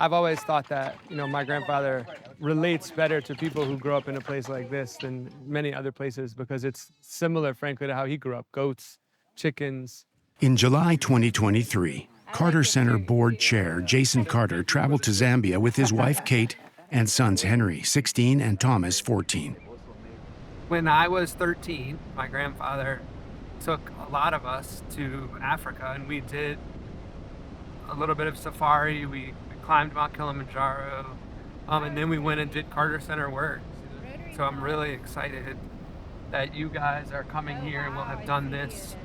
I've always thought that, my grandfather relates better to people who grow up in a place like this than many other places because it's similar, frankly, to how he grew up. Goats, chickens. In July 2023, Carter Center Board Chair Jason Carter traveled to Zambia with his wife Kate and sons Henry, 16, and Thomas, 14. When I was 13, my grandfather took a lot of us to Africa and we did a little bit of safari. We climbed Mount Kilimanjaro, and then we went and did Carter Center work. So I'm really excited that you guys are coming here and will have done this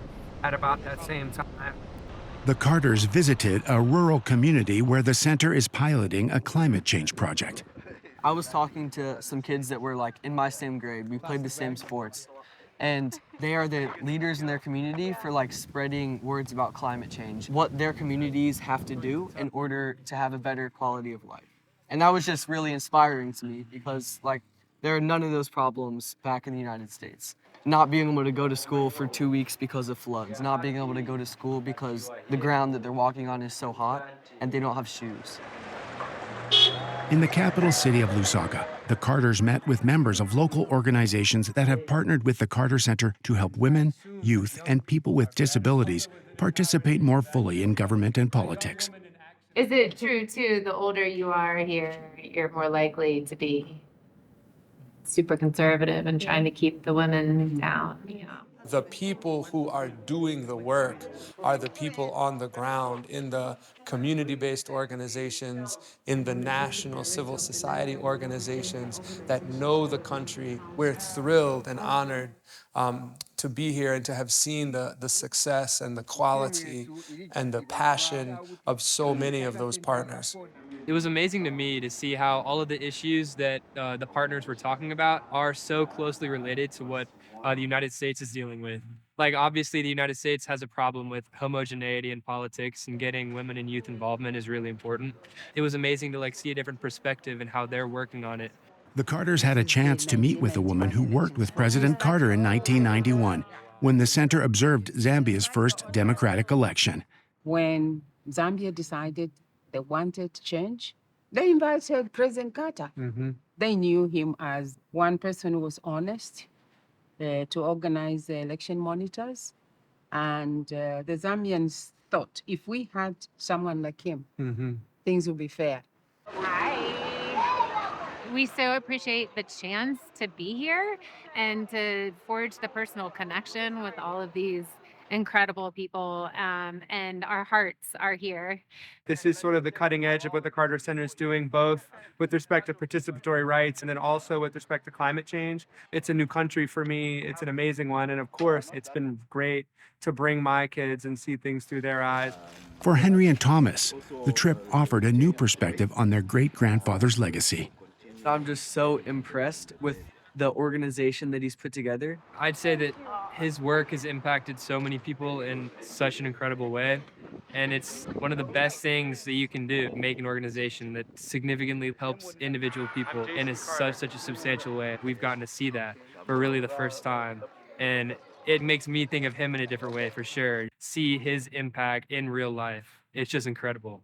at about that same time. The Carters visited a rural community where the center is piloting a climate change project. I was talking to some kids that were like in my same grade. We played the same sports. And they are the leaders in their community for like spreading words about climate change, what their communities have to do in order to have a better quality of life. And that was just really inspiring to me because like there are none of those problems back in the United States. Not being able to go to school for 2 weeks because of floods, not being able to go to school because the ground that they're walking on is so hot and they don't have shoes. In the capital city of Lusaka, the Carters met with members of local organizations that have partnered with the Carter Center to help women, youth, and people with disabilities participate more fully in government and politics. Is it true too, the older you are here, you're more likely to be super conservative and trying to keep the women down? Yeah. The people who are doing the work are the people on the ground in the community-based organizations, in the national civil society organizations that know the country. We're thrilled and honored to be here and to have seen the success and the quality and the passion of so many of those partners. It was amazing to me to see how all of the issues that the partners were talking about are so closely related to what the United States is dealing with. Like, obviously, the United States has a problem with homogeneity in politics, and getting women and youth involvement is really important. It was amazing to like see a different perspective and how they're working on it. The Carters had a chance to meet with a woman who worked with President Carter in 1991 when the center observed Zambia's first democratic election. When Zambia decided they wanted change, they invited President Carter. They knew him as one person who was honest to organize the election monitors. And the Zambians thought if we had someone like him, things would be fair. We so appreciate the chance to be here and to forge the personal connection with all of these incredible people, and our hearts are here. This is sort of the cutting edge of what the Carter Center is doing, both with respect to participatory rights and then also with respect to climate change. It's a new country for me. It's an amazing one. And of course, it's been great to bring my kids and see things through their eyes. For Henry and Thomas, the trip offered a new perspective on their great-grandfather's legacy. I'm just so impressed with the organization that he's put together. I'd say that his work has impacted so many people in such an incredible way. And it's one of the best things that you can do, make an organization that significantly helps individual people in such a substantial way. We've gotten to see that for really the first time. And it makes me think of him in a different way for sure. See his impact in real life. It's just incredible.